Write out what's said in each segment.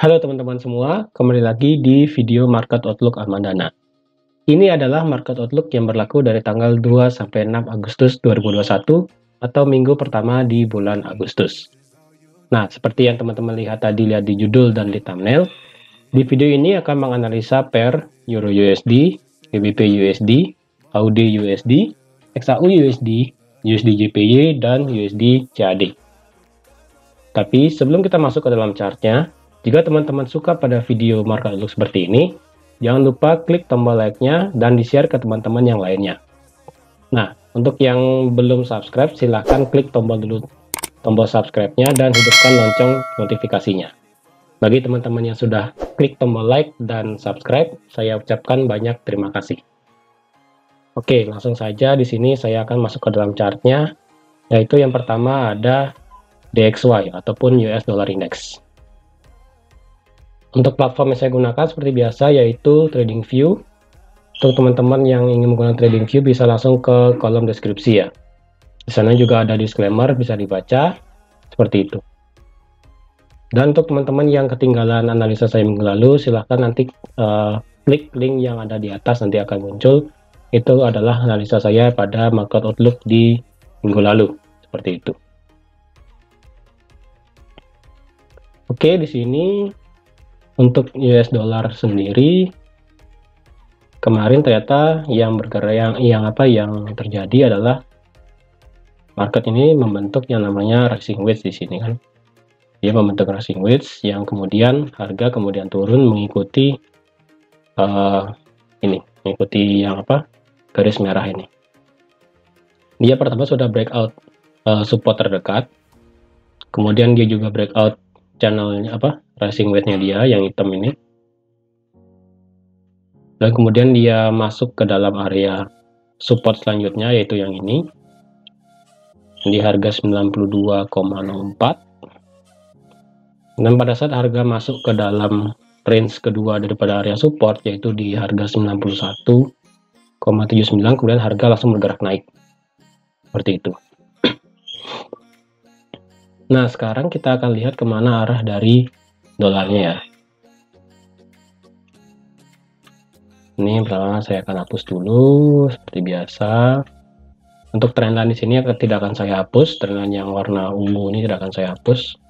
Halo teman-teman semua, kembali lagi di video Market Outlook Almandana. Ini adalah Market Outlook yang berlaku dari tanggal 2 sampai 6 Agustus 2021 atau minggu pertama di bulan Agustus. Nah, seperti yang teman-teman lihat di judul dan di thumbnail, di video ini akan menganalisa pair Euro USD, GBP USD, AUD USD, XAU USD, USD JPY, dan USD CAD. Tapi sebelum kita masuk ke dalam chartnya, jika teman-teman suka pada video market outlook seperti ini, jangan lupa klik tombol like-nya dan di-share ke teman-teman yang lainnya. Nah, untuk yang belum subscribe, silahkan klik tombol subscribe-nya dan hidupkan lonceng notifikasinya. Bagi teman-teman yang sudah klik tombol like dan subscribe, saya ucapkan banyak terima kasih. Oke, langsung saja di sini saya akan masuk ke dalam chartnya, yaitu yang pertama ada DXY ataupun US Dollar Index. Untuk platform yang saya gunakan seperti biasa yaitu TradingView. Untuk teman-teman yang ingin menggunakan TradingView bisa langsung ke kolom deskripsi ya. Di sana juga ada disclaimer, bisa dibaca seperti itu. Dan untuk teman-teman yang ketinggalan analisa saya minggu lalu, silahkan nanti klik link yang ada di atas, nanti akan muncul. Itu adalah analisa saya pada market outlook di minggu lalu, seperti itu. Oke, di sini untuk US dollar sendiri kemarin ternyata yang bergerak yang terjadi adalah market ini membentuk yang namanya rising wedge di sini kan. Dia membentuk rising wedge yang kemudian harga kemudian turun mengikuti mengikuti yang garis merah ini. Dia pertama sudah breakout support terdekat. Kemudian dia juga breakout channelnya rising wedge-nya dia yang hitam ini. Dan kemudian dia masuk ke dalam area support selanjutnya yaitu yang ini di harga 92,04. Dan pada saat harga masuk ke dalam range kedua daripada area support yaitu di harga 91,79, kemudian harga langsung bergerak naik seperti itu. Nah, sekarang kita akan lihat kemana arah dari dolarnya ya. Ini pertama saya akan hapus dulu seperti biasa. Untuk trendline di sini tidak akan saya hapus, trendline yang warna ungu ini tidak akan saya hapus.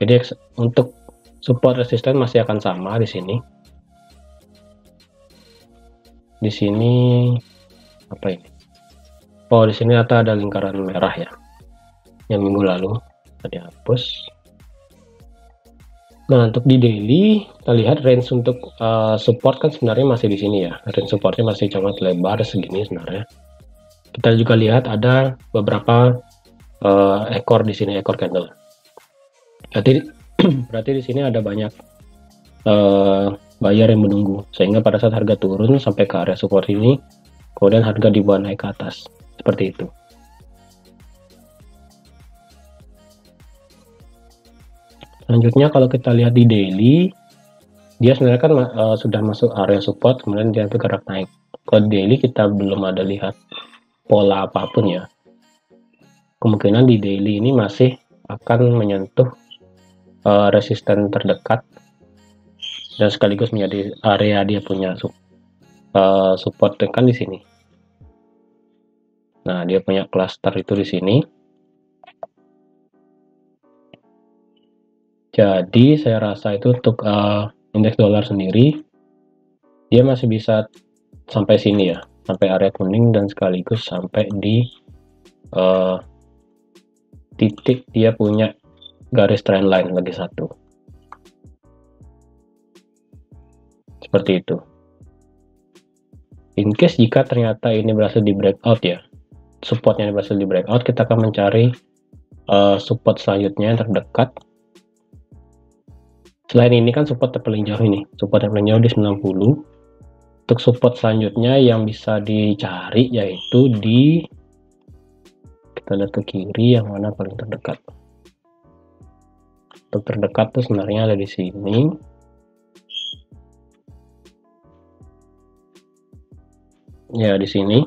Jadi untuk support resisten masih akan sama di sini. Di sini apa ini? Oh, di sini ada lingkaran merah ya. Yang minggu lalu tadi hapus. Nah, untuk di daily kita lihat range untuk support kan sebenarnya masih di sini ya. Range supportnya masih sangat lebar segini sebenarnya. Kita juga lihat ada beberapa ekor di sini, ekor candle. Berarti di sini ada banyak buyer yang menunggu sehingga pada saat harga turun sampai ke area support ini, kemudian harga dibawa naik ke atas seperti itu. Selanjutnya kalau kita lihat di daily, dia sebenarnya kan sudah masuk area support, kemudian dia bergerak naik. Kalau di daily kita belum ada lihat pola apapun ya. Kemungkinan di daily ini masih akan menyentuh resisten terdekat dan sekaligus menjadi area dia punya support kan di sini. Nah, dia punya cluster itu di sini. Jadi saya rasa itu untuk indeks dolar sendiri dia masih bisa sampai sini ya, sampai area kuning dan sekaligus sampai di titik dia punya garis trendline lagi satu. Seperti itu. In case jika ternyata ini berhasil di breakout ya, supportnya berhasil di breakout, kita akan mencari support selanjutnya yang terdekat. Selain ini kan support paling jauh ini, support yang paling jauh di 90. Untuk support selanjutnya yang bisa dicari yaitu di, kita lihat ke kiri yang mana paling terdekat. Untuk terdekat tuh sebenarnya ada di sini. Ya, di sini.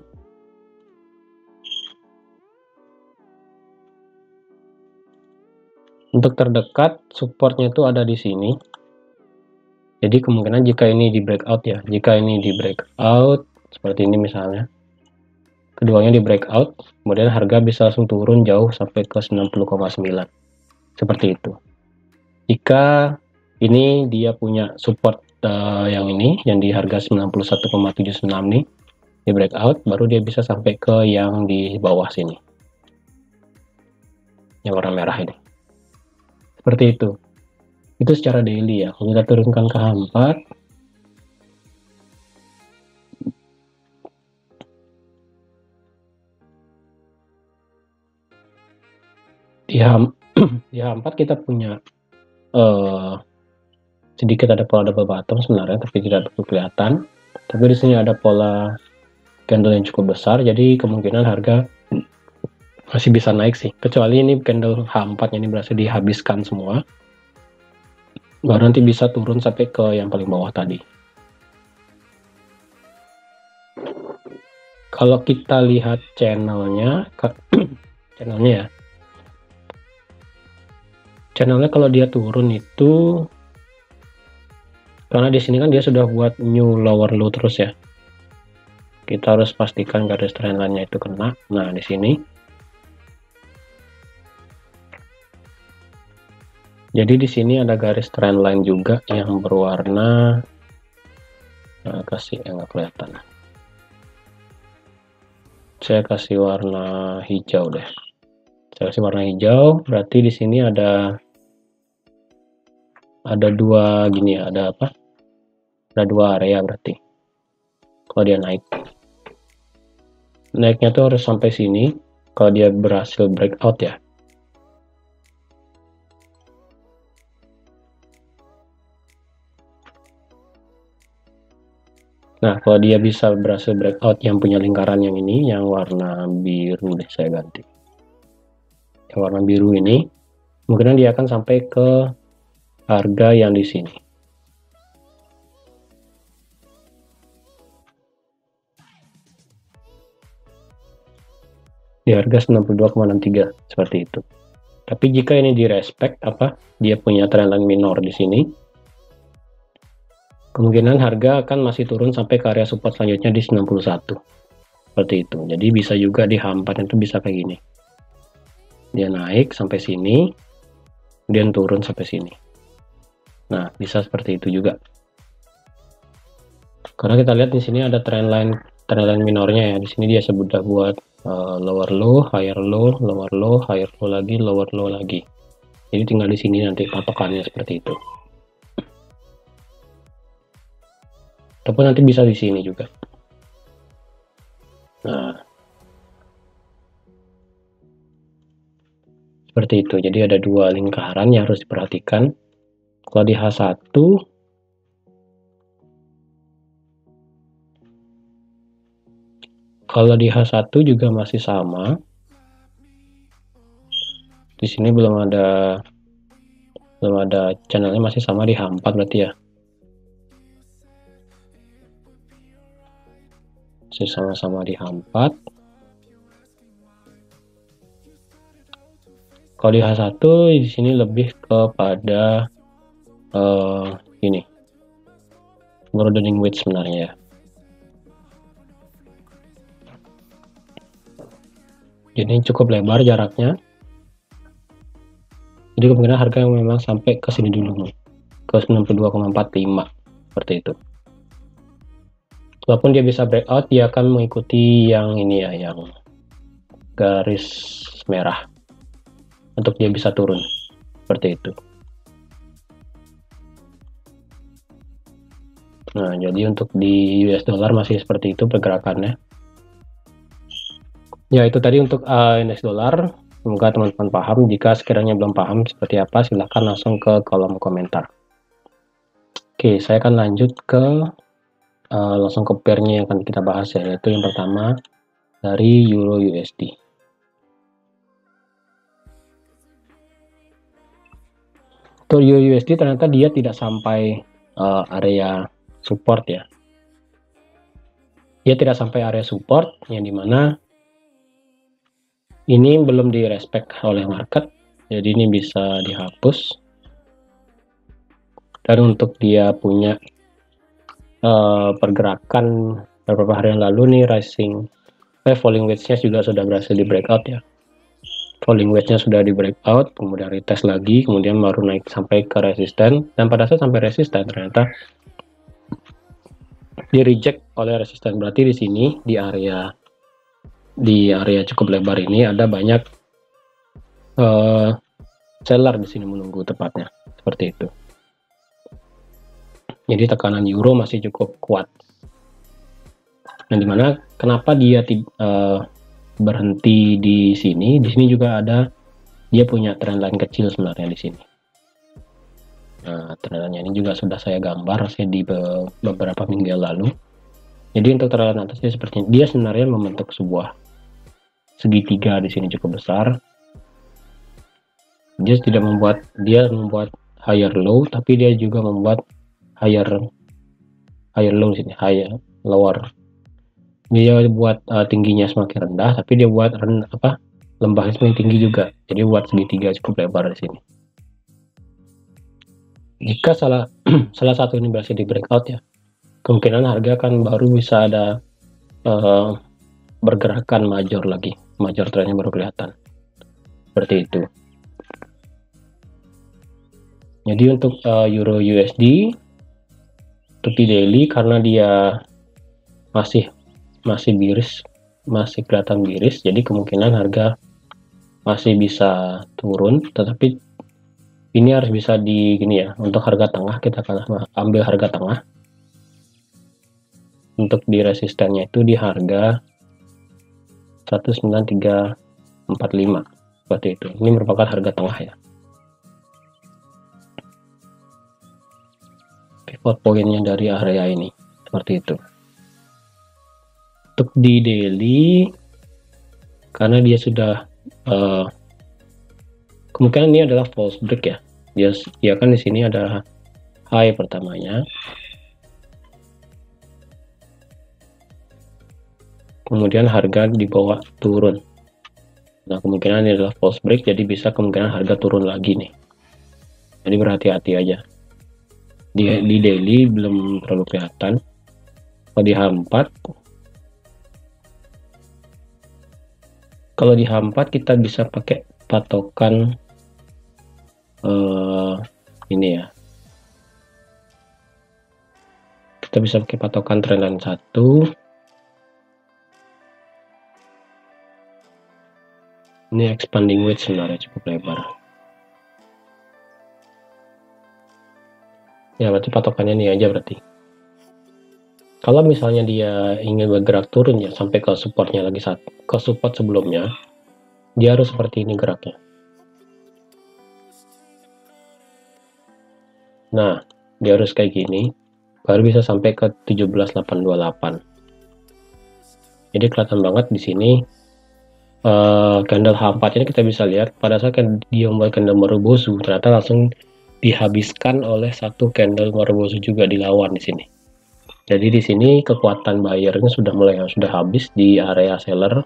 Untuk terdekat supportnya itu ada di sini Jadi kemungkinan jika ini di breakout ya, jika ini di breakout seperti ini misalnya, keduanya di breakout, kemudian harga bisa langsung turun jauh sampai ke 90,9 seperti itu. Jika ini dia punya support yang ini, yang di harga 91,76 nih, di breakout, baru dia bisa sampai ke yang di bawah sini, yang warna merah ini. Seperti itu. Itu secara daily ya. Kalau kita turunkan ke H4, di H4 kita punya sedikit ada pola double bottom sebenarnya, tapi tidak begitu kelihatan. Tapi di sini ada pola candle yang cukup besar, jadi kemungkinan harga masih bisa naik sih. Kecuali ini candle H4 ini berhasil dihabiskan semua, baru nanti bisa turun sampai ke yang paling bawah tadi. Kalau kita lihat channelnya, ya, channelnya kalau dia turun itu, karena di sini kan dia sudah buat new lower low terus ya. Kita harus pastikan garis trendline-nya itu kena. Nah, di sini. Jadi di sini ada garis trendline juga yang berwarna, kasih yang nggak kelihatan. Saya kasih warna hijau deh. Saya kasih warna hijau, berarti di sini ada dua gini ya, ada apa? Ada dua area berarti. Kalau dia naik, naiknya tuh harus sampai sini. Kalau dia berhasil breakout ya. Nah, kalau dia bisa berhasil breakout yang punya lingkaran yang ini, yang warna biru deh, saya ganti. Yang warna biru ini, mungkin dia akan sampai ke harga yang di sini. Di harga 92,63 seperti itu. Tapi jika ini di respect dia punya trendline minor di sini, kemungkinan harga akan masih turun sampai ke area support selanjutnya di 91. Seperti itu. Jadi bisa juga di H4 itu bisa kayak gini. Dia naik sampai sini, kemudian turun sampai sini. Nah, bisa seperti itu juga. Karena kita lihat di sini ada trendline minornya ya. Di sini dia sudah buat lower low, higher low, lower low, higher low lagi, lower low lagi. Jadi tinggal di sini nanti patokannya seperti itu. Ataupun nanti bisa di sini juga. Nah, seperti itu. Jadi ada dua lingkaran yang harus diperhatikan. Kalau di H1, kalau di H1 juga masih sama. Di sini belum ada channelnya, masih sama di H4 berarti ya. Masih sama-sama di H4. Kalau di H1 di sini lebih kepada ini broadening wedge sebenarnya ya. Jadi cukup lebar jaraknya. Jadi kemungkinan harga yang memang sampai ke sini dulu, ke 92,45 seperti itu. Walaupun dia bisa breakout, dia akan mengikuti yang ini ya, yang garis merah untuk dia bisa turun seperti itu. Nah, jadi untuk di US dollar masih seperti itu pergerakannya. Ya, itu tadi untuk indeks dolar. Semoga teman-teman paham. Jika sekiranya belum paham seperti apa, silahkan langsung ke kolom komentar. Oke, saya akan lanjut ke langsung ke pairnya yang akan kita bahas ya, yaitu yang pertama dari Euro USD. Untuk Euro USD ternyata dia tidak sampai area support ya. Dia tidak sampai area support yang dimana ini belum direspek oleh market, jadi ini bisa dihapus. Dan untuk dia punya pergerakan beberapa hari yang lalu nih, falling wedge-nya juga sudah berhasil di breakout ya. Falling wedge-nya sudah di breakout, kemudian retest lagi, kemudian baru naik sampai ke resisten, dan pada saat sampai resisten ternyata di reject oleh resisten. Berarti di sini di area cukup lebar ini ada banyak seller di sini menunggu, tepatnya seperti itu. Jadi tekanan euro masih cukup kuat. Dan dimana kenapa dia berhenti di sini? Di sini juga ada, dia punya trendline kecil sebenarnya di sini. Nah, trendline ini juga sudah saya gambar di beberapa minggu yang lalu. Jadi untuk trendline atasnya seperti ini. Dia sebenarnya membentuk sebuah segitiga di sini cukup besar. Dia membuat higher low, tapi dia juga membuat higher low di sini, lower. Dia buat tingginya semakin rendah, tapi dia buat lembahnya semakin tinggi juga. Jadi buat segitiga cukup lebar di sini. Jika salah satu ini berhasil di breakout ya, kemungkinan harga kan baru bisa ada bergerakan major lagi, major trennya baru kelihatan seperti itu. Jadi untuk euro USD untuk di daily, karena dia masih biris, masih kelihatan biris, jadi kemungkinan harga masih bisa turun, tetapi ini harus bisa di gini ya. Untuk harga tengah kita akan ambil harga tengah. Untuk di resistennya itu di harga 19345 seperti itu. Ini merupakan harga tengah ya. Pivot pointnya dari area ini seperti itu. Untuk di daily, karena dia sudah kemungkinan ini adalah false break ya. Dia kan di sini ada high pertamanya, kemudian harga di bawah turun. Nah, kemungkinan ini adalah false break, jadi bisa kemungkinan harga turun lagi nih. Jadi berhati-hati aja. Di daily belum terlalu kelihatan. Kalau di H4, kita bisa pakai patokan ini ya. Kita bisa pakai patokan trendline 1. Ini expanding wedge sebenarnya cukup lebar. Ya, berarti patokannya ini aja berarti. Kalau misalnya dia ingin bergerak turun ya sampai ke supportnya lagi, ke support sebelumnya, dia harus seperti ini geraknya. Nah, dia harus kayak gini, baru bisa sampai ke 17828. Jadi kelihatan banget di sini candle H4 ini kita bisa lihat pada saat dia membuat candle Marubozu, ternyata langsung dihabiskan oleh satu candle Marubozu juga dilawan di sini. Jadi di sini kekuatan buyernya sudah habis di area seller,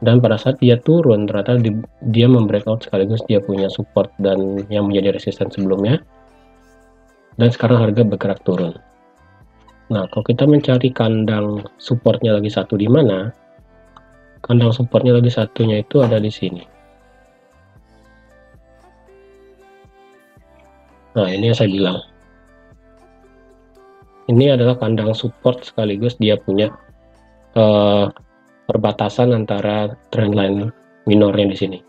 dan pada saat dia turun ternyata dia membreakout sekaligus dia punya support dan yang menjadi resisten sebelumnya, dan sekarang harga bergerak turun. Nah, kalau kita mencari kandang supportnya lagi satu di mana, kandang supportnya lagi satunya itu ada di sini. Nah, ini yang saya bilang, ini adalah kandang support sekaligus dia punya perbatasan antara trendline minornya di sini.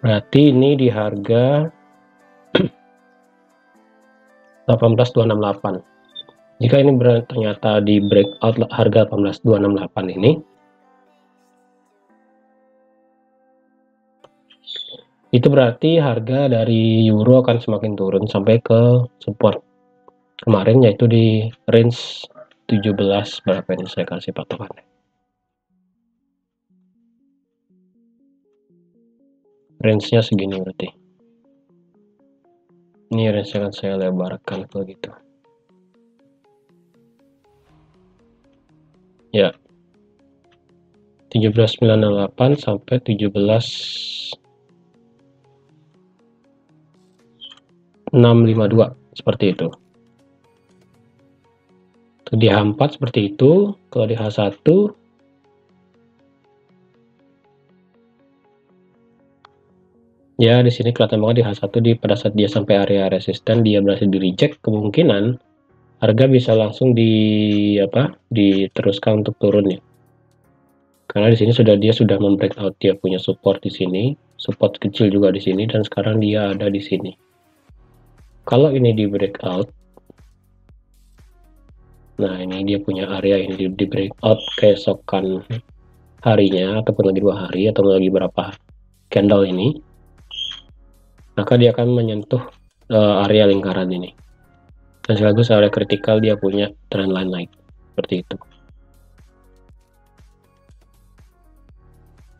Berarti ini di harga 18268. Jika ini ternyata di breakout harga 18268 ini, itu berarti harga dari euro akan semakin turun sampai ke support kemarin, yaitu di range 17 berapa ini saya kasih patokannya. Range-nya segini berarti. Ini range akan saya lebarkan begitu. Ya. 17.968 sampai 17.652 seperti itu. Di H4 seperti itu. Kalau di H1 ya di sini kelihatan banget di H1 pada saat dia sampai area resisten dia berhasil di reject, kemungkinan harga bisa langsung diteruskan untuk turun ya. Karena di sini dia sudah membreakout, dia punya support di sini, support kecil juga di sini, dan sekarang dia ada di sini. Kalau ini di breakout, nah ini dia punya area ini di breakout keesokan harinya ataupun lagi 2 hari atau lagi berapa candle ini, maka dia akan menyentuh area lingkaran ini, dan sekaligus area kritikal dia punya trendline naik seperti itu.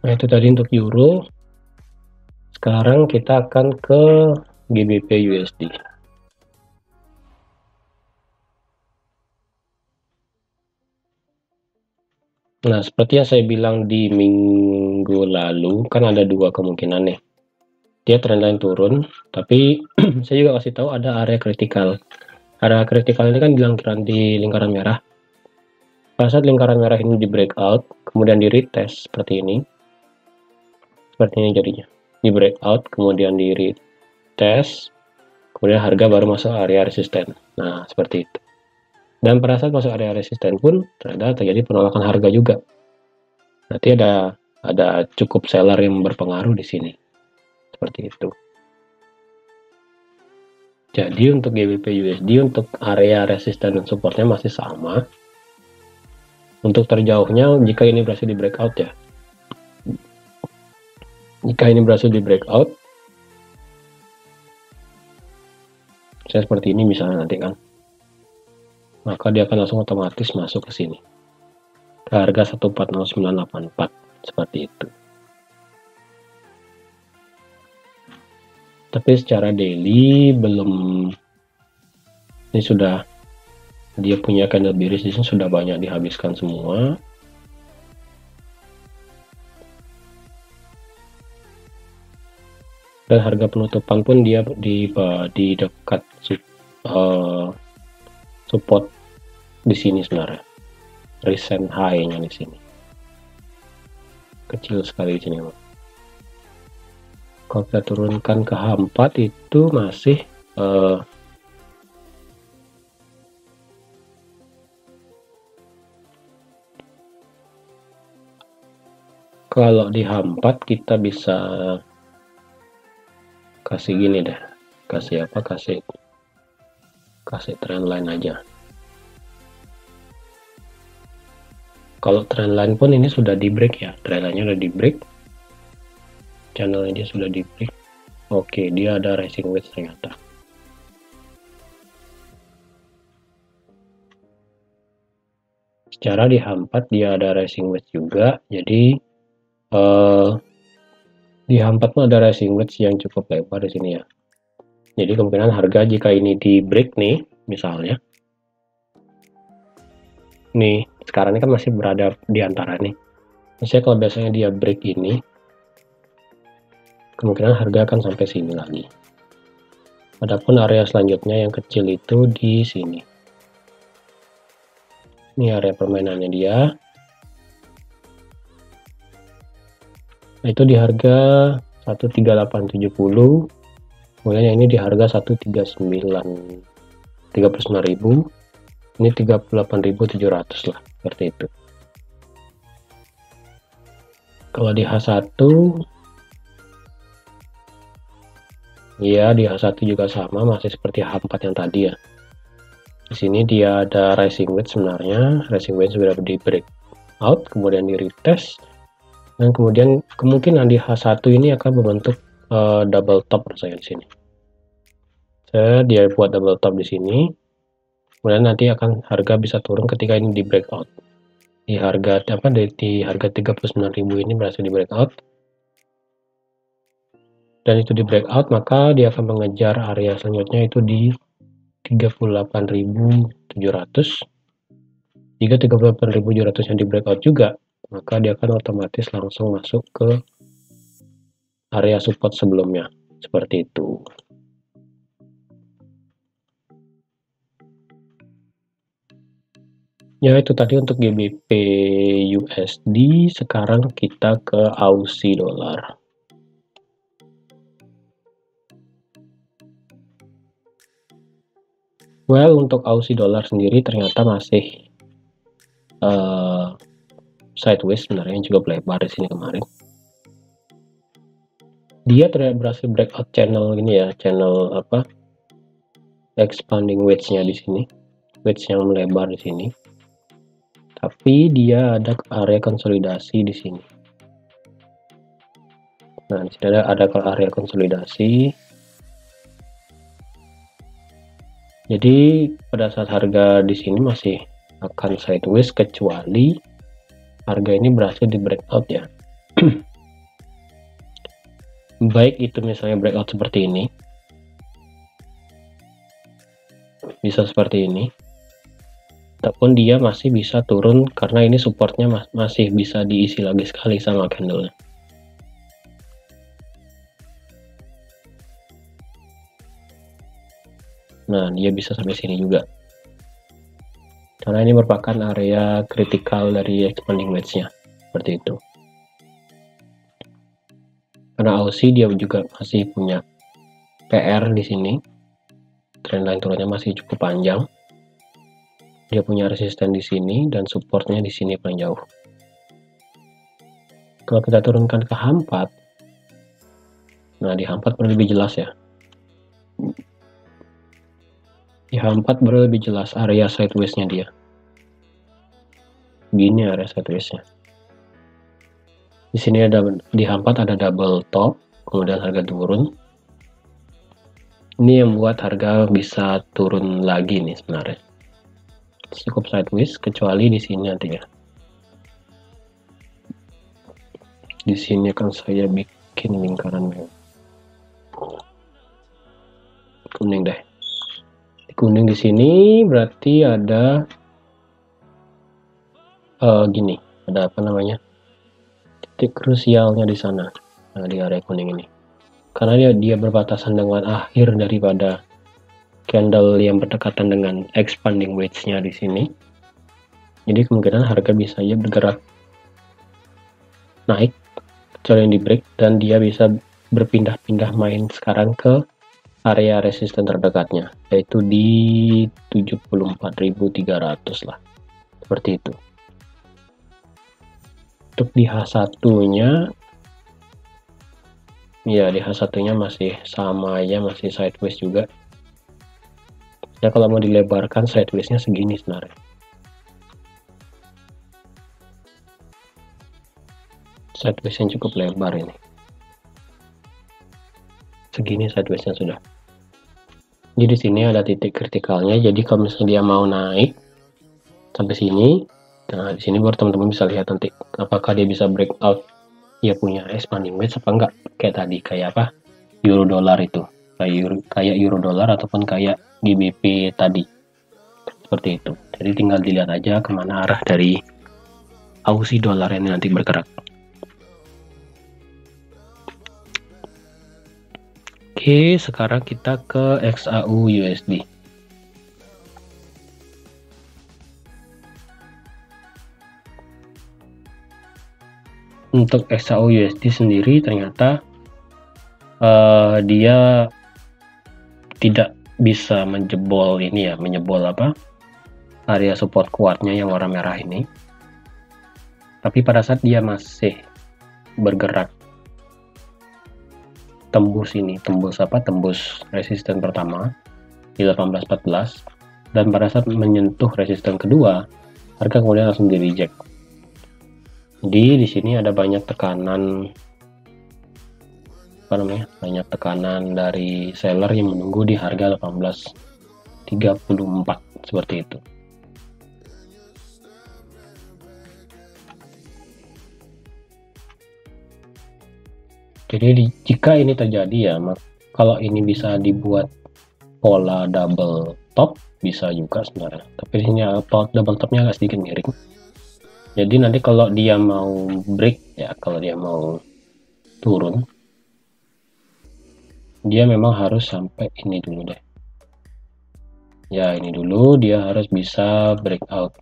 Nah itu tadi untuk euro. Sekarang kita akan ke GBP USD. Nah seperti yang saya bilang di minggu lalu, kan ada dua kemungkinan nih. Dia trendline turun, tapi saya juga kasih tahu ada area kritikal. Area kritikal ini kan di lingkaran merah. Pada saat lingkaran merah ini di breakout, kemudian di retest seperti ini jadinya. Di breakout, kemudian di retest, kemudian harga baru masuk area resisten. Nah seperti itu. Dan pada saat masuk area resisten pun ternyata terjadi penolakan harga juga. Nanti ada cukup seller yang berpengaruh di sini. Seperti itu. Jadi untuk GBP USD untuk area resisten dan supportnya masih sama. Untuk terjauhnya jika ini berhasil di breakout ya. Jika ini berhasil di breakout, saya seperti ini misalnya nanti kan, maka dia akan langsung otomatis masuk ke sini ke harga 140984 seperti itu. Tapi secara daily belum, ini sudah dia punya candle bearish di sini sudah banyak dihabiskan semua. Dan harga penutupan pun dia di dekat support di sini sebenarnya, recent high-nya di sini kecil sekali di sini. Kalau kita turunkan ke H4 itu masih kalau di H4 kita bisa kasih gini deh, kasih trendline aja. Kalau trendline pun ini sudah di break ya, trendline-nya udah di break, channelnya dia sudah di break. Oke, dia ada rising wedge ternyata. Secara di H4 dia ada rising wedge juga, jadi di H4 pun ada rising wedge yang cukup lebar di sini ya. Jadi kemungkinan harga jika ini di break nih, misalnya, nih sekarang ini kan masih berada di antara nih. Misalnya kalau biasanya dia break ini, kemungkinan harga akan sampai sini lagi. Adapun area selanjutnya yang kecil itu di sini. Ini area permainannya dia. Nah, itu di harga 13870. Kemudian yang ini di harga 139.000. Ini 38.700 lah, seperti itu. Kalau di H1 ya, di H1 juga sama, masih seperti H4 yang tadi ya. Di sini dia ada rising wedge sebenarnya, rising wedge sudah di break out, kemudian di retest, dan kemudian kemungkinan di H1 ini akan membentuk double top rasanya di sini. Dia buat double top di sini, kemudian nanti akan harga bisa turun ketika ini di breakout. Di harga 39.000 ini berhasil di breakout. Dan itu di breakout, maka dia akan mengejar area selanjutnya itu di 38.700. Jika 38.700 yang di breakout juga, maka dia akan otomatis langsung masuk ke area support sebelumnya, seperti itu. Ya, itu tadi untuk GBP USD. Sekarang kita ke Aussie dollar. Well, untuk Aussie dollar sendiri ternyata masih sideways sebenarnya, juga melebar di sini kemarin. Dia ternyata berhasil breakout channel ini ya, channel apa? Expanding wedge-nya di sini. Wedge yang melebar di sini. Tapi dia ada area konsolidasi di sini. Nah, di sini ada area konsolidasi. Jadi pada saat harga di sini masih akan sideways kecuali harga ini berhasil di breakout ya. Baik itu misalnya breakout seperti ini, bisa seperti ini, ataupun dia masih bisa turun karena ini supportnya masih bisa diisi lagi sekali sama candlenya. Nah, dia bisa sampai sini juga karena ini merupakan area kritikal dari expanding wedge-nya, seperti itu. Karena Aussie dia juga masih punya PR di sini, trendline turunnya masih cukup panjang. Dia punya resisten di sini dan supportnya di sini paling jauh. Kalau kita turunkan ke H4, nah di H4 baru lebih jelas ya. Di H4 baru lebih jelas area sideways-nya dia. Gini area sideways-nya. Di sini ada di H4 ada double top, kemudian harga turun. Ini yang membuat harga bisa turun lagi nih sebenarnya. Cukup sideways kecuali di sini nanti ya. Di sini akan saya bikin lingkaran merah. Kuning deh. Kuning di sini berarti ada gini, ada apa namanya? Titik krusialnya di sana. Nah, di area kuning ini. Karena dia berbatasan dengan akhir daripada candle yang berdekatan dengan expanding wedge-nya di sini. Jadi kemungkinan harga bisa ya bergerak naik kecuali yang di break, dan dia bisa berpindah-pindah main sekarang ke area resisten terdekatnya, yaitu di 74.300 lah, seperti itu. Untuk di H1-nya ya, di H1-nya masih sama ya, masih sideways juga ya. Kalau mau dilebarkan sideways-nya segini sebenarnya, sideways yang cukup lebar ini, segini sideways-nya sudah. Jadi di sini ada titik kritikalnya. Jadi kalau misalnya dia mau naik sampai sini, nah di sini baru teman-teman bisa lihat nanti apakah dia bisa breakout, dia punya expanding wedge apa enggak, kayak tadi, kayak apa, euro dollar itu, kayak euro dollar ataupun kayak GBP tadi, seperti itu. Jadi tinggal dilihat aja kemana arah dari Aussie dollar ini nanti bergerak. Oke, sekarang kita ke XAU USD. Untuk XAU USD sendiri ternyata dia tidak bisa menjebol ini ya, menjebol apa, area support kuatnya yang warna merah ini. Tapi pada saat dia masih bergerak tembus ini, tembus apa, tembus resisten pertama di 1814, dan pada saat menyentuh resisten kedua, harga kemudian langsung di reject. Jadi di sini ada banyak tekanan, apa namanya, banyak tekanan dari seller yang menunggu di harga 1834, seperti itu. Jadi jika ini terjadi ya, kalau ini bisa dibuat pola double top bisa juga sebenarnya. Tapi ini double topnya agak sedikit miring. Jadi nanti kalau dia mau break ya, kalau dia mau turun, dia memang harus sampai ini dulu deh. Ya, ini dulu dia harus bisa breakout.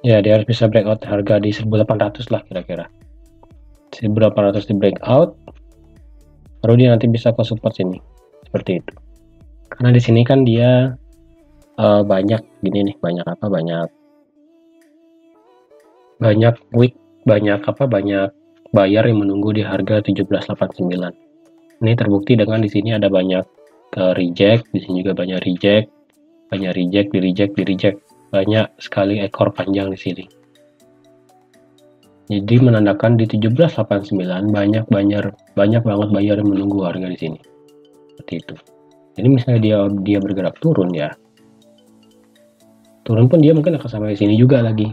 Ya, dia harus bisa breakout harga di 1800 lah kira-kira. 1800 di breakout, baru dia nanti bisa ke support sini. Seperti itu. Karena di sini kan dia banyak gini nih, banyak wick, banyak buyer yang menunggu di harga 1789. Ini terbukti dengan di sini ada banyak reject, di sini juga banyak reject, di reject, banyak sekali ekor panjang di sini. Jadi menandakan di 1789 banyak banget buyer yang menunggu harga di sini. Seperti itu. Jadi misalnya dia bergerak turun ya, turun pun dia mungkin akan sampai sini juga lagi.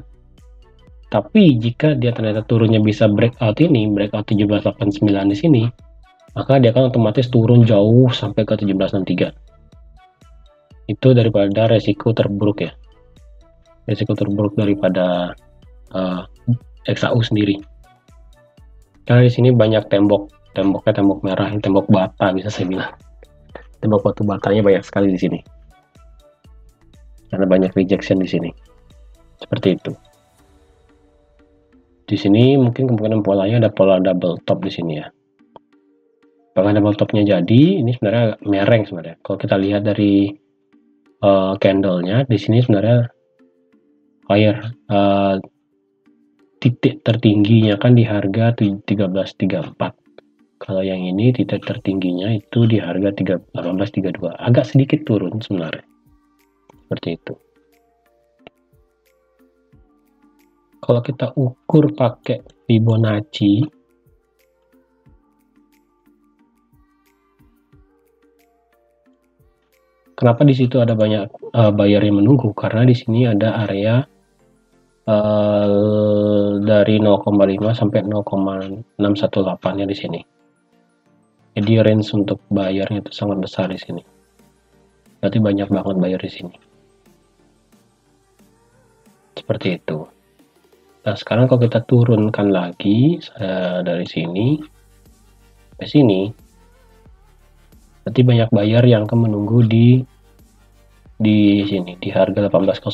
Tapi jika dia ternyata turunnya bisa breakout 1789 di sini, maka dia akan otomatis turun jauh sampai ke 1763. Itu daripada resiko terburuk ya. Resiko terburuk daripada XAU sendiri. Karena di sini banyak temboknya tembok merah, tembok bata bisa saya bilang. Tembok batu batanya banyak sekali di sini. Karena banyak rejection di sini. Seperti itu. Di sini mungkin kemungkinan polanya ada pola double top di sini ya. Bahkan double topnya jadi, ini sebenarnya agak mereng sebenarnya. Kalau kita lihat dari candlenya, di sini sebenarnya titik tertingginya kan di harga 1334. Kalau yang ini titik tertingginya itu di harga 1832. Agak sedikit turun sebenarnya. Seperti itu. Kalau kita ukur pakai Fibonacci, kenapa di situ ada banyak buyer yang menunggu? Karena di sini ada area dari 0,5 sampai 0,618 ya di sini. Jadi range untuk bayarnya itu sangat besar di sini. Berarti banyak banget bayar di sini. Seperti itu. Nah, sekarang kalau kita turunkan lagi dari sini ke sini, berarti banyak bayar yang akan menunggu di sini di harga 1806.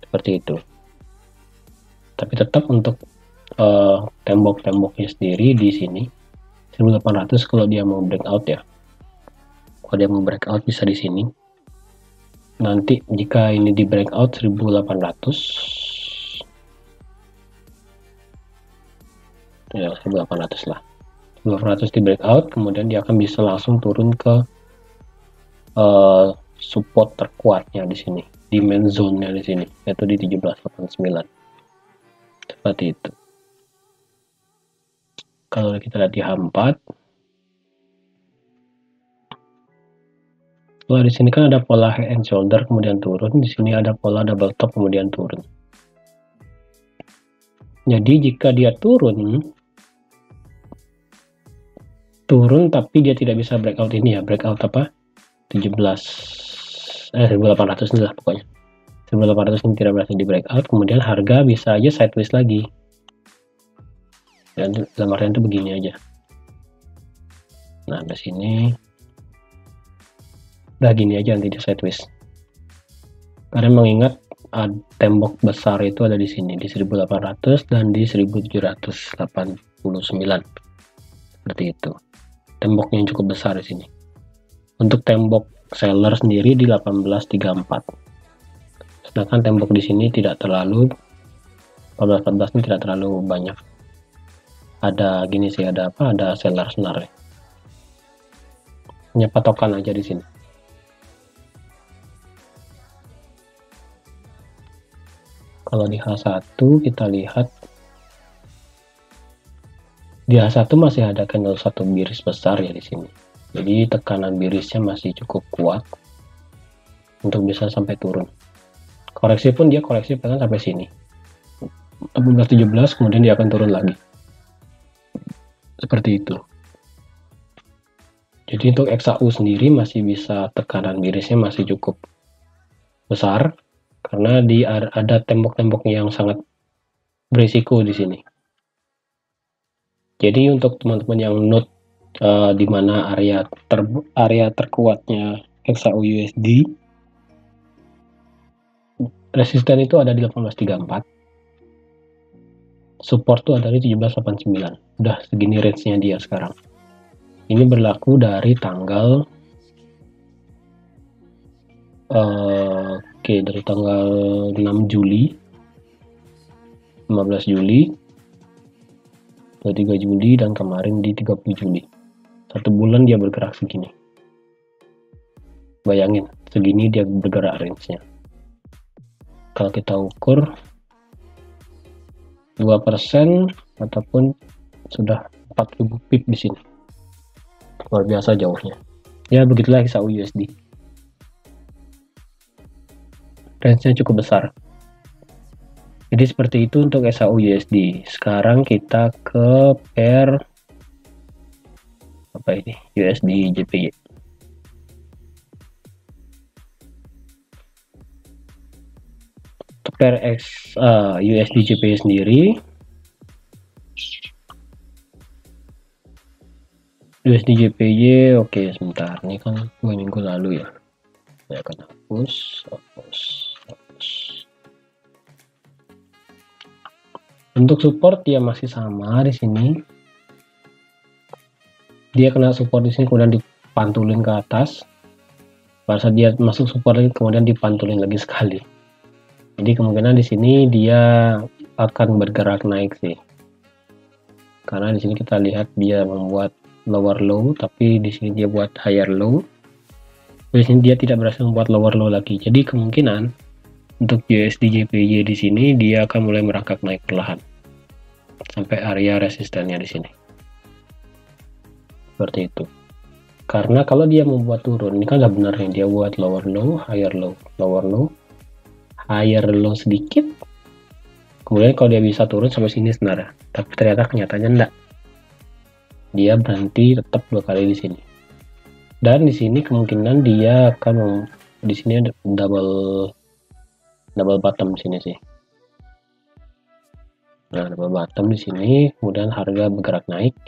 Seperti itu. Tapi tetap untuk tembok-temboknya sendiri di sini 1800 kalau dia mau breakout ya. Kalau dia mau breakout bisa di sini. Nanti jika ini di breakout 1800 ya 1800 lah, 1800 di breakout, kemudian dia akan bisa langsung turun ke support terkuatnya di sini, di main zone-nya di sini, yaitu di 1789. Seperti itu. Kalau kita lihat di H4, kalau di sini kan ada pola head and shoulder kemudian turun, di sini ada pola double top kemudian turun. Jadi jika dia turun tapi dia tidak bisa breakout ini ya, breakout apa 1800 ini lah pokoknya, 1800 ini tidak berhasil di breakout, kemudian harga bisa aja sideways lagi. Dan dalam artian itu begini aja. Nah, di sini udah gini aja nanti dia sideways. Karena mengingat tembok besar itu ada di sini di 1800 dan di 1789. Seperti itu. Temboknya yang cukup besar di sini. Untuk tembok seller sendiri di 1834. Sedangkan tembok di sini tidak terlalu 1814 ini tidak terlalu banyak. Ada gini sih, ada seller sebenarnya. Hanya patokan aja di sini. Kalau di H1 kita lihat di H1 masih ada candle satu biris besar ya di sini. Jadi tekanan birisnya masih cukup kuat untuk bisa sampai turun. Koreksi pun dia koreksi bahkan sampai sini. 1817 kemudian dia akan turun lagi. seperti itu. Jadi untuk XAU sendiri masih bisa, tekanan mirisnya masih cukup besar karena ada tembok-tembok yang sangat berisiko di sini. Jadi untuk teman-teman yang note di mana area terkuatnya XAU USD, resisten itu ada di 1834, support tuh ada di 1789. Udah segini range-nya dia sekarang. Ini berlaku dari tanggal dari tanggal 6 Juli, 15 Juli, 23 Juli, dan kemarin di 30 Juli. 1 bulan dia bergerak segini. Bayangin, segini dia bergerak range-nya. Kalau kita ukur 2% ataupun sudah 4000 pip di sini. Luar biasa jauhnya. Ya begitulah XAU USD. Range-nya cukup besar. Jadi seperti itu untuk XAU USD. Sekarang kita ke pair apa ini? USD JPY. Untuk pair USD JPY sendiri, USD JPY, oke sebentar, ini kan 2 minggu lalu ya. Saya akan hapus. Untuk support dia masih sama di sini. Dia kena support di sini kemudian dipantulin ke atas. Pada saat dia masuk support lagi kemudian dipantulin lagi sekali. Jadi kemungkinan di sini dia akan bergerak naik sih. Karena di sini kita lihat dia membuat lower low, tapi di sini dia buat higher low. Di sini dia tidak berhasil membuat lower low lagi. Jadi kemungkinan untuk USD JPY di sini dia akan mulai merangkak naik perlahan sampai area resistennya di sini. Seperti itu. Karena kalau dia membuat turun, ini kan benar yang dia buat lower low, higher low, lower low, higher low sedikit. Kemudian kalau dia bisa turun sampai sini sebenarnya, tapi ternyata kenyataannya enggak. Dia berhenti tetap 2 kali di sini. Dan di sini kemungkinan dia akan di sini ada double bottom di sini sih. Nah, double bottom di sini, kemudian harga bergerak naik.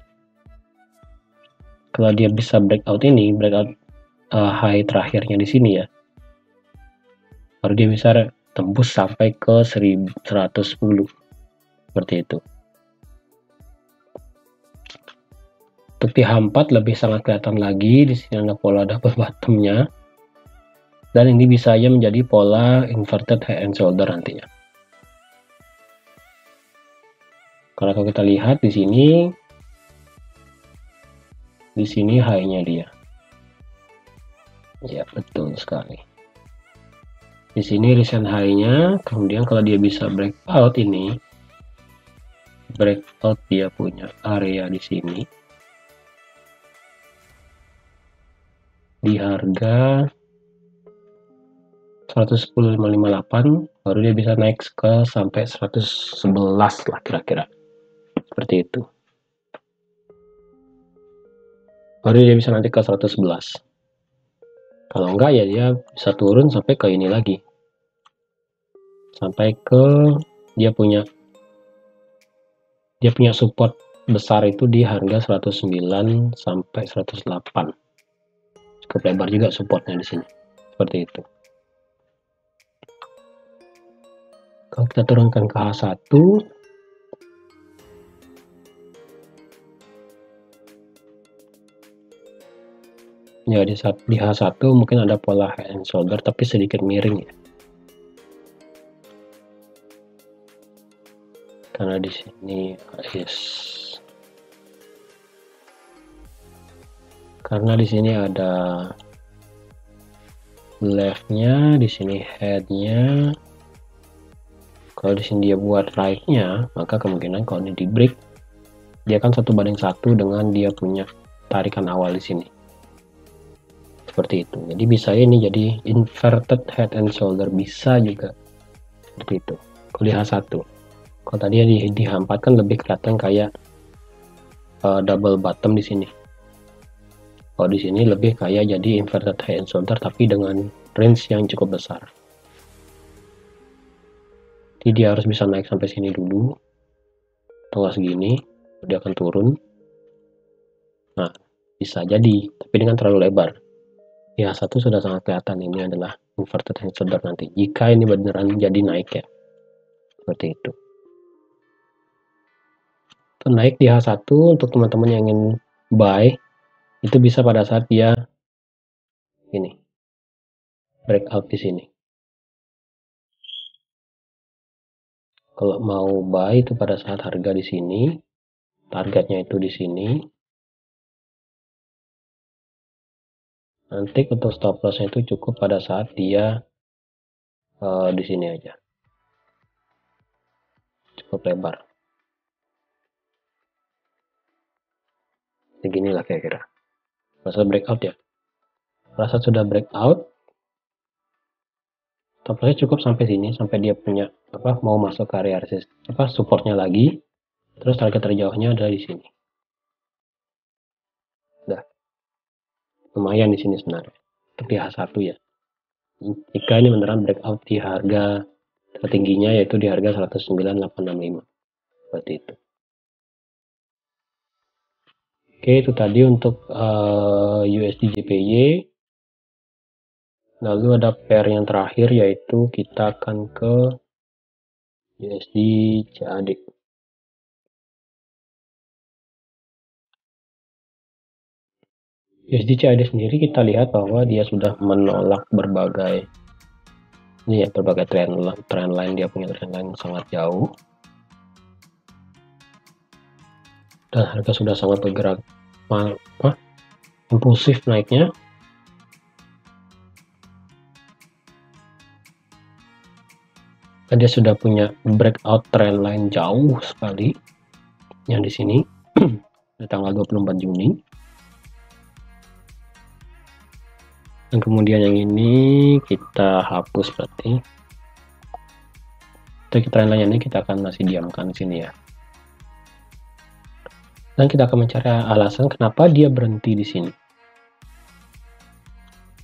Kalau dia bisa breakout high terakhirnya di sini ya, baru dia bisa tembus sampai ke 1110 seperti itu. Untuk di H4 lebih sangat kelihatan lagi, di sini ada pola double bottomnya, dan ini bisa aja menjadi pola inverted head and shoulder nantinya. Karena kalau kita lihat di sini high-nya dia. Ya, betul sekali. Di sini recent high-nya, kemudian kalau dia bisa breakout dia punya area di sini. Di harga 110.558 baru dia bisa naik ke sampai 111 lah kira-kira. Seperti itu. Baru dia bisa nanti ke 111. Kalau enggak ya dia bisa turun sampai ke ini lagi. Sampai ke dia punya support besar itu di harga 109 sampai 108. Cukup lebar juga supportnya di sini. Seperti itu. Kalau kita turunkan ke H1, ya di H1 mungkin ada pola head and shoulder tapi sedikit miring ya. Karena di sini karena di sini ada leftnya, di sini headnya. Kalau di sini dia buat right-nya, maka kemungkinan kalau ini di break, dia kan 1:1 dengan dia punya tarikan awal di sini. Seperti itu. Jadi bisa ini jadi inverted head and shoulder, bisa juga seperti itu. Kalau di H1, kalau tadi di H4 kan lebih kelihatan kayak double bottom di sini. Kalau di sini lebih kayak jadi inverted head and shoulder tapi dengan range yang cukup besar. Jadi dia harus bisa naik sampai sini dulu, tengah segini, dia akan turun. Nah, bisa jadi, tapi dengan terlalu lebar. Ya, satu sudah sangat kelihatan ini adalah inverted head and shoulder nanti. Jika ini beneran jadi naik ya, seperti itu. Naik di H1 untuk teman-teman yang ingin buy, itu bisa pada saat dia ini breakout di sini. Kalau mau buy itu pada saat harga di sini, targetnya itu di sini. Nanti untuk stop lossnya itu cukup pada saat dia di sini aja, cukup lebar. Beginilah kira-kira. Masa breakout ya. Rasa sudah breakout, stop lossnya cukup sampai sini, sampai dia punya mau masuk ke area supportnya lagi. Terus target terjauhnya ada di sini. Udah. Lumayan di sini sebenarnya. Untuk di H1 ya. Jika ini beneran breakout di harga tertingginya yaitu di harga 109.865. Seperti itu. Oke, itu tadi untuk USD JPY. Lalu ada pair yang terakhir yaitu kita akan ke USD CAD. USD CAD sendiri kita lihat bahwa dia sudah menolak berbagai trend line. Dia punya trend line sangat jauh dan harga sudah sangat bergerak impulsif naiknya. Dan dia sudah punya breakout trend line jauh sekali yang di sini di tanggal 24 Juni. Dan kemudian yang ini kita hapus berarti. Untuk trend line ini kita akan masih diamkan di sini ya. Dan kita akan mencari alasan kenapa dia berhenti di sini.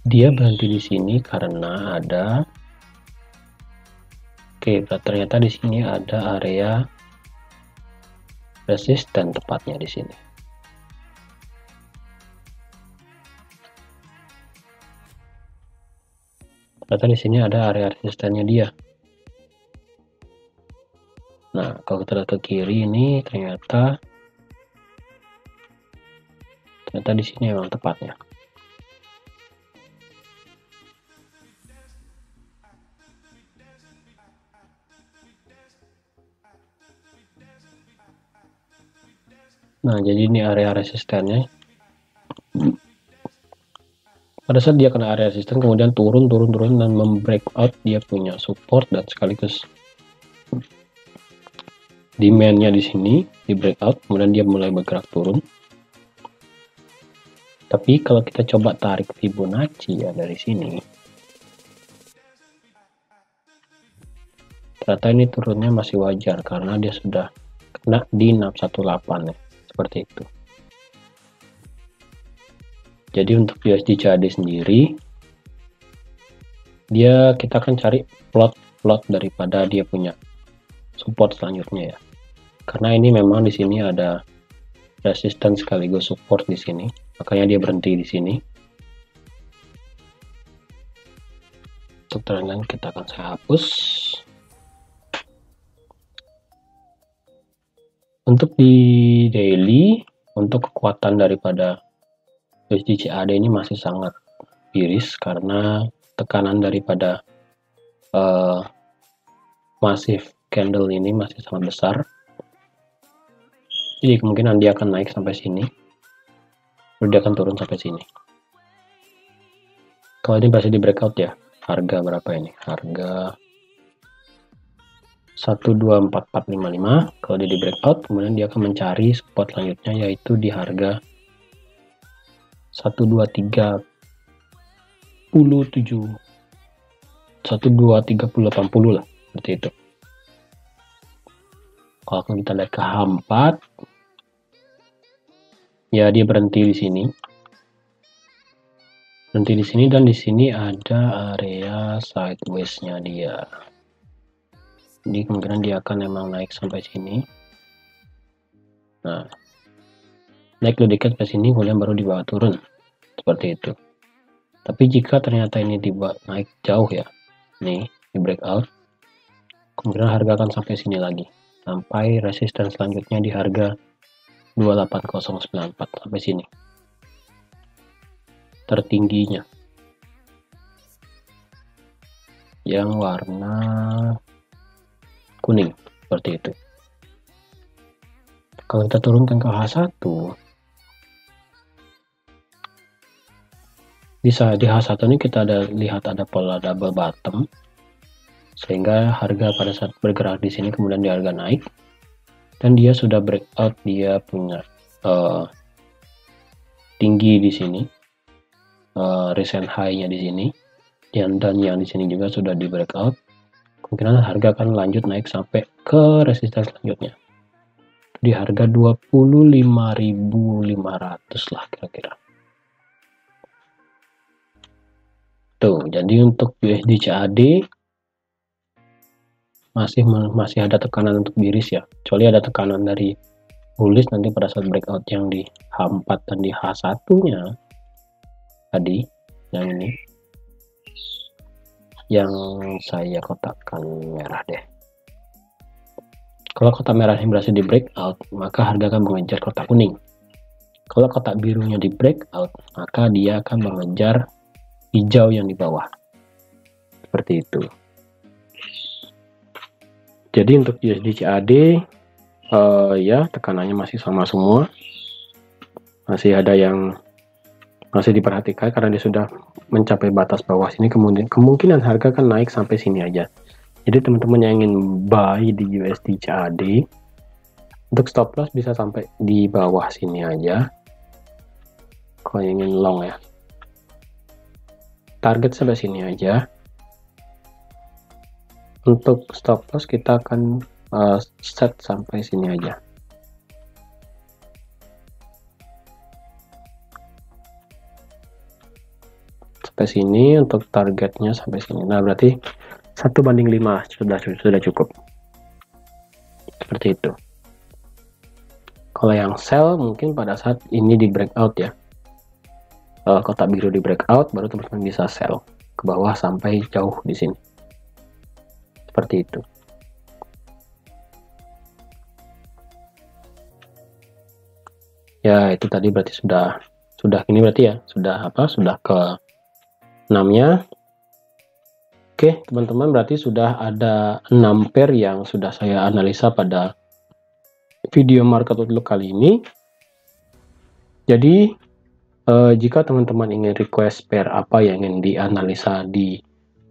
Dia berhenti di sini karena ada ternyata di sini ada area resisten tepatnya di sini. Ternyata di sini ada area resistennya dia. Nah, kalau kita lihat ke kiri ini ternyata di sini memang tepatnya. Nah, jadi ini area resistennya. Pada saat dia kena area resisten, kemudian turun dan membreakout, dia punya support dan sekaligus demand-nya di sini di breakout, kemudian dia mulai bergerak turun. Tapi kalau kita coba tarik Fibonacci ya dari sini, ternyata ini turunnya masih wajar karena dia sudah kena di 618 ya, seperti itu. Jadi untuk USD CAD sendiri, kita akan cari plot daripada dia punya support selanjutnya ya. Karena ini memang di sini ada resistance sekaligus support di sini, makanya dia berhenti di sini. Untuk trendline kita akan saya hapus. Untuk di daily, untuk kekuatan daripada USD CAD ini masih sangat miris karena tekanan daripada massive candle ini masih sangat besar. Jadi kemungkinan dia akan naik sampai sini, lalu dia akan turun sampai sini. Kalau ini masih di breakout ya, harga berapa ini? Harga 124455. Kalau dia di breakout, kemudian dia akan mencari support selanjutnya yaitu di harga 12380 lah, seperti itu. Kalau kita lihat ke H4, Ya, dia berhenti di sini. Berhenti di sini, dan di sini ada area sideways-nya dia. Jadi kemungkinan dia akan emang naik sampai sini. Nah, naik sedikit ke sini, kemudian baru dibawa turun seperti itu. Tapi jika ternyata ini dibawa naik jauh ya, nih di breakout, kemungkinan harga akan sampai sini lagi, sampai resisten selanjutnya di harga 28094 sampai sini tertingginya, yang warna kuning seperti itu. Kalau kita turunkan ke H1, bisa di H1 ini kita lihat ada pola double bottom, sehingga harga pada saat bergerak di sini kemudian di harga naik, dan dia sudah breakout, dia punya tinggi di sini, recent high-nya di sini, dan yang di sini juga sudah di breakout. Kemungkinan harga akan lanjut naik sampai ke resisten selanjutnya di harga 25.500 lah kira-kira. Tuh, jadi untuk USD CAD masih ada tekanan untuk biris ya, kecuali ada tekanan dari bullish nanti pada saat breakout yang di H4 dan di H1 nya tadi, yang ini yang saya kotakkan merah deh. Kalau kotak merah yang berhasil di breakout, maka harga akan mengejar kotak kuning. Kalau kotak birunya di breakout, maka dia akan mengejar hijau yang di bawah, seperti itu. Jadi untuk USD CAD ya tekanannya masih sama semua, masih ada yang masih diperhatikan karena dia sudah mencapai batas bawah sini. Kemungkinan harga akan naik sampai sini aja. Jadi teman-teman yang ingin buy di USD CAD, untuk stop loss bisa sampai di bawah sini aja. Kalau yang ingin long ya, target sampai sini aja. Untuk stop loss kita akan set sampai sini aja. Sampai sini untuk targetnya sampai sini. Nah, berarti 1:5 sudah cukup. Seperti itu. Kalau yang sell mungkin pada saat ini di breakout ya. Kotak biru di breakout, baru teman-teman bisa sell ke bawah sampai jauh di sini. Seperti itu. Ya, itu tadi berarti sudah ini berarti ya, sudah ke 6-nya. Oke, teman-teman, berarti sudah ada 6 pair yang sudah saya analisa pada video market outlook kali ini. Jadi jika teman-teman ingin request pair apa yang ingin dianalisa di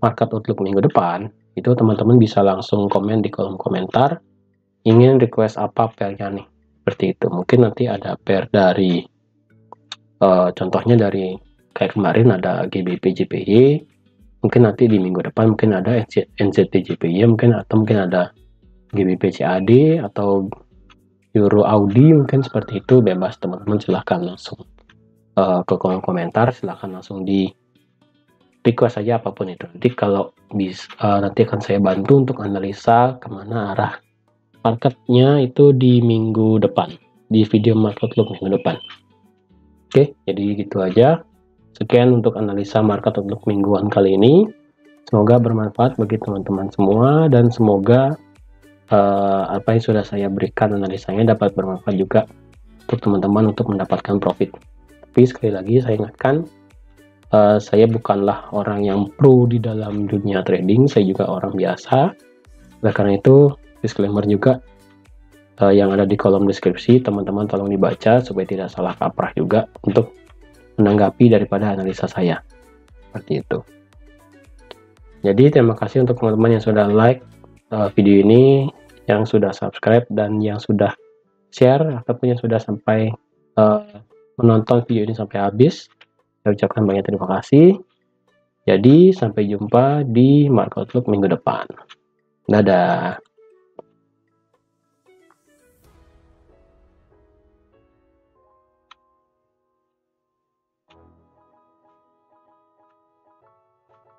market outlook minggu depan, itu teman-teman bisa langsung komen di kolom komentar, ingin request apa pairnya nih, seperti itu. Mungkin nanti ada pair dari contohnya dari kayak kemarin ada GBP JPY, mungkin nanti di minggu depan mungkin ada NZD JPY, mungkin ada GBP CAD atau Euro Audi, mungkin seperti itu. Bebas teman-teman, silahkan langsung ke kolom komentar, silahkan langsung di request saja apapun itu. Nanti kalau bisa nanti akan saya bantu untuk analisa kemana arah marketnya itu di minggu depan, di video market outlook minggu depan. Oke, jadi gitu aja. Sekian untuk analisa market outlook mingguan kali ini. Semoga bermanfaat bagi teman-teman semua, dan semoga apa yang sudah saya berikan analisanya dapat bermanfaat juga untuk teman-teman untuk mendapatkan profit. Tapi sekali lagi saya ingatkan, saya bukanlah orang yang pro di dalam dunia trading, saya juga orang biasa. Oleh karena itu, disclaimer juga yang ada di kolom deskripsi, teman-teman tolong dibaca supaya tidak salah kaprah juga untuk menanggapi daripada analisa saya. Seperti itu. Jadi terima kasih untuk teman-teman yang sudah like video ini, yang sudah subscribe, dan yang sudah share, ataupun yang sudah sampai menonton video ini sampai habis. Saya ucapkan banyak terima kasih. Jadi sampai jumpa di market outlook minggu depan. Dadah.